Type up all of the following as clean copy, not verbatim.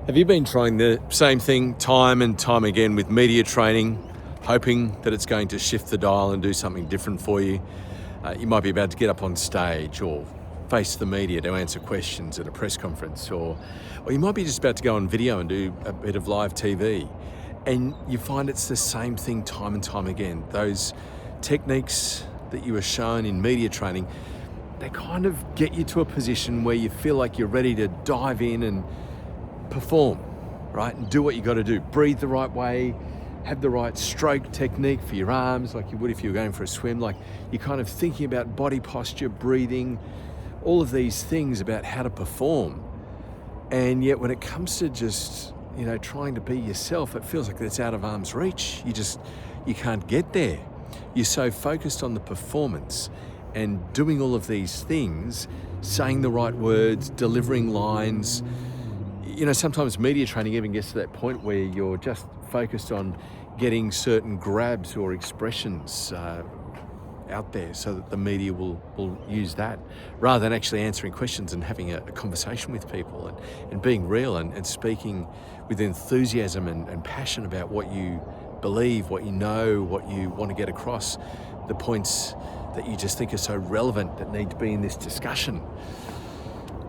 Have you been trying the same thing time and time again with media training, hoping that it's going to shift the dial and do something different for you? You might be about to get up on stage or face the media to answer questions at a press conference, or you might be just about to go on video and do a bit of live TV, and you find it's the same thing time and time again. Those techniques that you were shown in media training, they kind of get you to a position where you feel like you're ready to dive in and perform, right? And do what you got to do. Breathe the right way, have the right stroke technique for your arms, like you would if you were going for a swim. Like you're kind of thinking about body posture, breathing, all of these things about how to perform. And yet when it comes to just, trying to be yourself, it feels like it's out of arm's reach. You can't get there. You're so focused on the performance and doing all of these things, saying the right words, delivering lines. Sometimes media training even gets to that point where you're just focused on getting certain grabs or expressions out there so that the media will use that, rather than actually answering questions and having a conversation with people and being real and speaking with enthusiasm and passion about what you believe, what you know, what you want to get across, the points that you just think are so relevant that need to be in this discussion.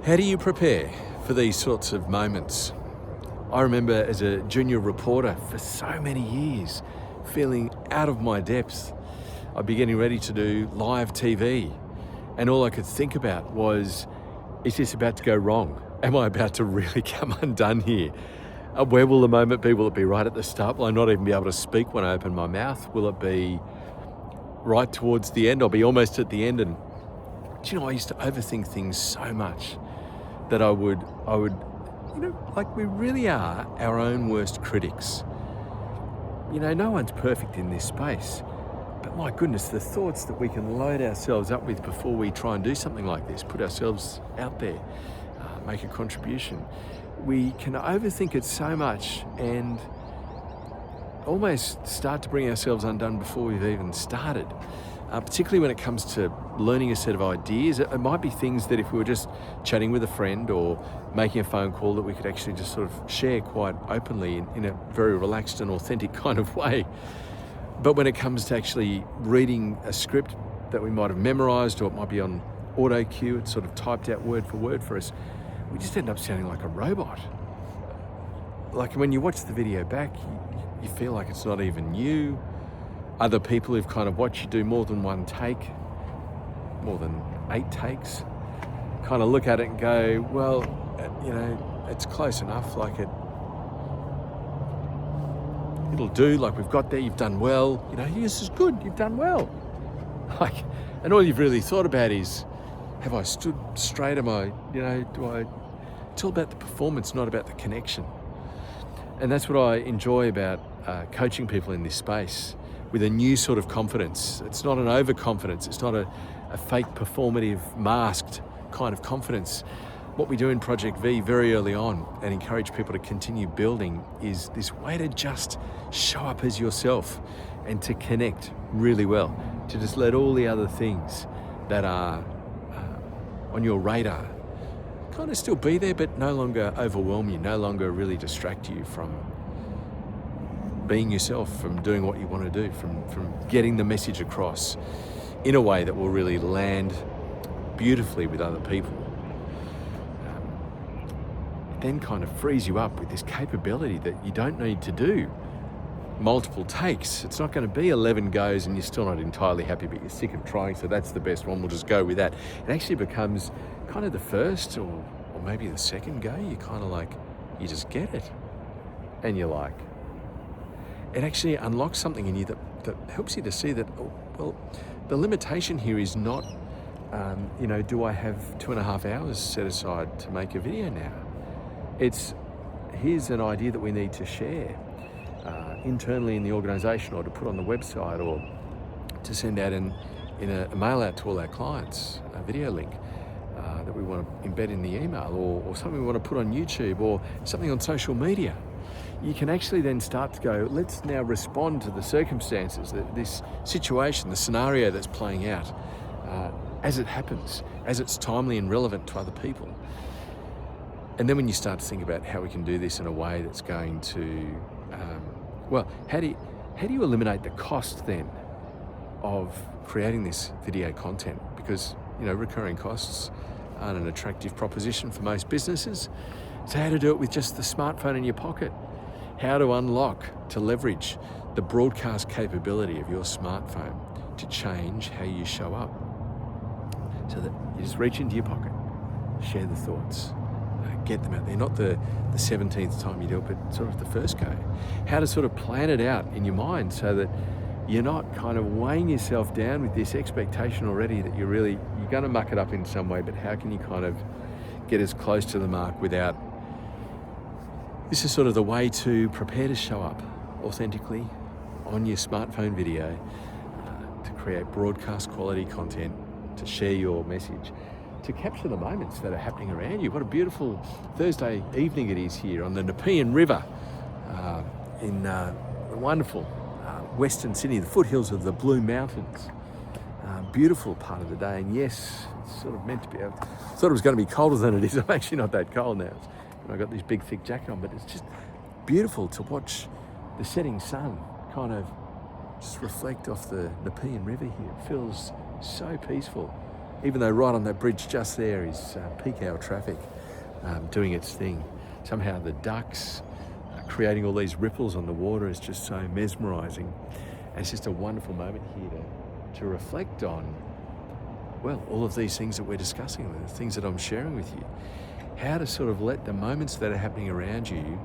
How do you prepare for these sorts of moments? I remember as a junior reporter for so many years feeling out of my depth. I'd be getting ready to do live TV, and all I could think about was, is this about to go wrong? Am I about to really come undone here? Where will the moment be? Will it be right at the start? Will I not even be able to speak when I open my mouth? Will it be right towards the end? I'll be almost at the end. And I used to overthink things so much that I would, we really are our own worst critics. No one's perfect in this space, but my goodness, the thoughts that we can load ourselves up with before we try and do something like this, put ourselves out there, make a contribution. We can overthink it so much and almost start to bring ourselves undone before we've even started. Particularly when it comes to learning a set of ideas. It might be things that if we were just chatting with a friend or making a phone call that we could actually just sort of share quite openly in a very relaxed and authentic kind of way. But when it comes to actually reading a script that we might have memorized, or it might be on auto cue, it's sort of typed out word for word for us, we just end up sounding like a robot. Like when you watch the video back, you feel like it's not even you. Other people who've kind of watched you do more than one take, more than 8 takes, kind of look at it and go, well, it's close enough, like it'll do, like we've got there, you've done well, this is good, you've done well. And all you've really thought about is, have I stood straight, it's all about the performance, not about the connection. And that's what I enjoy about coaching people in this space, with a new sort of confidence. It's not an overconfidence. It's not a fake performative masked kind of confidence. What we do in Project V very early on and encourage people to continue building is this way to just show up as yourself and to connect really well, to just let all the other things that are on your radar kind of still be there, but no longer overwhelm you, no longer really distract you from being yourself, from doing what you want to do, from getting the message across in a way that will really land beautifully with other people. It then kind of frees you up with this capability that you don't need to do multiple takes. It's not going to be 11 goes and you're still not entirely happy, but you're sick of trying, so that's the best one, we'll just go with that. It actually becomes kind of the first or maybe the second go, you kind of like, you just get it. And you're like, it actually unlocks something in you that helps you to see that, the limitation here is not, do I have 2.5 hours set aside to make a video now? It's, here's an idea that we need to share internally in the organisation, or to put on the website, or to send out in a mail out to all our clients, a video link that we want to embed in the email, or something we want to put on YouTube, or something on social media. You can actually then start to go, let's now respond to the circumstances, this situation, the scenario that's playing out as it happens, as it's timely and relevant to other people. And then when you start to think about how we can do this in a way that's going to, how do you eliminate the cost then of creating this video content? Because, recurring costs aren't an attractive proposition for most businesses. So how to do it with just the smartphone in your pocket? How to unlock, to leverage the broadcast capability of your smartphone to change how you show up. So that you just reach into your pocket, share the thoughts, get them out there. Not the 17th time you do it, but sort of the first go. How to sort of plan it out in your mind so that you're not kind of weighing yourself down with this expectation already that you're going to muck it up in some way, but how can you kind of get as close to the mark without... This is sort of the way to prepare to show up authentically on your smartphone video, to create broadcast quality content, to share your message, to capture the moments that are happening around you. What a beautiful Thursday evening it is here on the Nepean River in the wonderful Western Sydney, the foothills of the Blue Mountains. Beautiful part of the day, and yes, it's sort of meant to be. I thought it was going to be colder than it is. I'm actually not that cold now. I've got this big thick jacket on, but it's just beautiful to watch the setting sun kind of just reflect off the Nepean River here. It feels so peaceful, even though right on that bridge just there is peak hour traffic doing its thing. Somehow the ducks creating all these ripples on the water is just so mesmerising. And it's just a wonderful moment here to reflect on, well, all of these things that we're discussing, the things that I'm sharing with you. How to sort of let the moments that are happening around you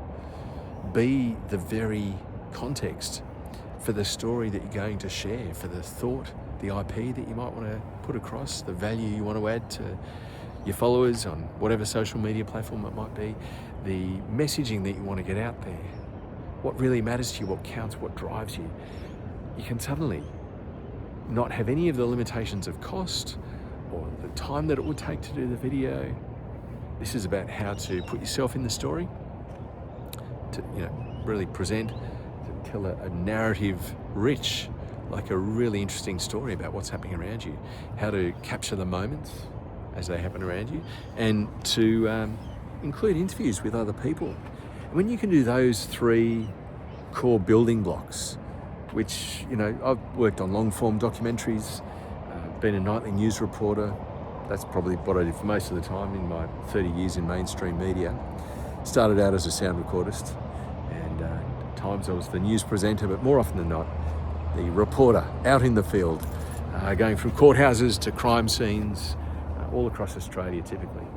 be the very context for the story that you're going to share, for the thought, the IP that you might want to put across, the value you want to add to your followers on whatever social media platform it might be, the messaging that you want to get out there, what really matters to you, what counts, what drives you. You can suddenly not have any of the limitations of cost or the time that it would take to do the video. This is about how to put yourself in the story, to really present, to tell a narrative rich, like a really interesting story about what's happening around you, how to capture the moments as they happen around you, and to include interviews with other people. When you can do those three core building blocks, which, I've worked on long form documentaries, been a nightly news reporter. That's probably what I did for most of the time in my 30 years in mainstream media. Started out as a sound recordist, and at times I was the news presenter, but more often than not, the reporter out in the field, going from courthouses to crime scenes, all across Australia typically,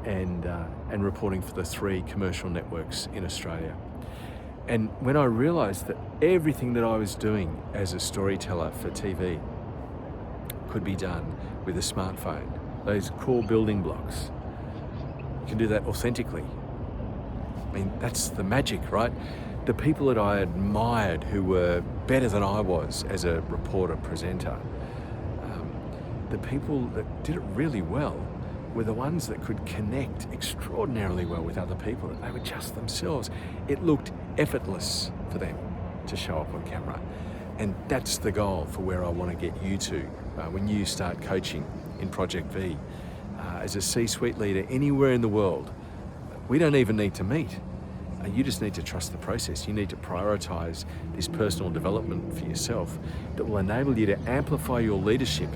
and reporting for the 3 commercial networks in Australia. And when I realised that everything that I was doing as a storyteller for TV could be done with a smartphone, those core building blocks, you can do that authentically. I mean, that's the magic, right? The people that I admired who were better than I was as a reporter, presenter, the people that did it really well were the ones that could connect extraordinarily well with other people. They were just themselves. It looked effortless for them to show up on camera. And that's the goal for where I want to get you to when you start coaching in Project V. As a C-suite leader anywhere in the world, we don't even need to meet. You just need to trust the process. You need to prioritise this personal development for yourself that will enable you to amplify your leadership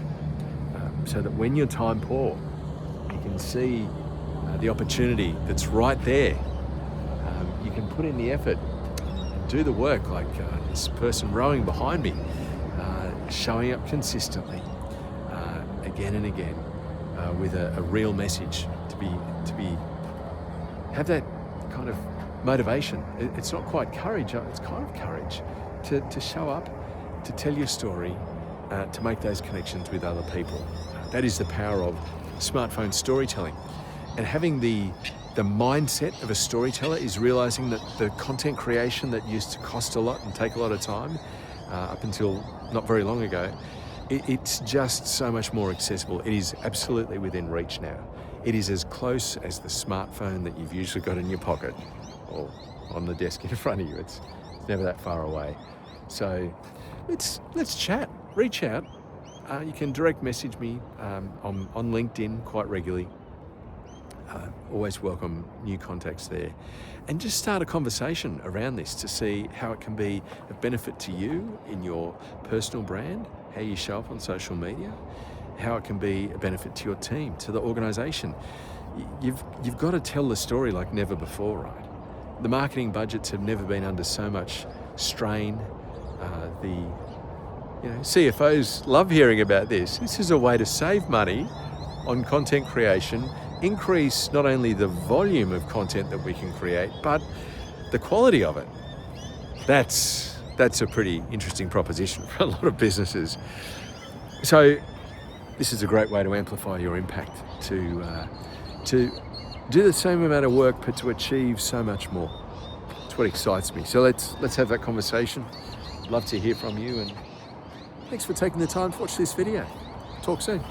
so that when you're time poor, you can see the opportunity that's right there. You can put in the effort and do the work like this person rowing behind me, showing up consistently again and again with a real message to have that kind of motivation. It's not quite courage, it's kind of courage to show up, to tell your story, to make those connections with other people. That is the power of smartphone storytelling. And having the mindset of a storyteller is realizing that the content creation that used to cost a lot and take a lot of time up until not very long ago, it's just so much more accessible. It is absolutely within reach now. It is as close as the smartphone that you've usually got in your pocket or on the desk in front of you. It's never that far away. So let's chat, reach out. You can direct message me on LinkedIn quite regularly. Always welcome new contacts there. And just start a conversation around this to see how it can be of benefit to you in your personal brand, how you show up on social media, how it can be a benefit to your team, to the organisation. You've got to tell the story like never before, right? The marketing budgets have never been under so much strain. CFOs love hearing about this. This is a way to save money on content creation, increase not only the volume of content that we can create, but the quality of it. That's a pretty interesting proposition for a lot of businesses. So this is a great way to amplify your impact, to do the same amount of work, but to achieve so much more. It's what excites me. So let's have that conversation. Love to hear from you, and thanks for taking the time to watch this video. Talk soon.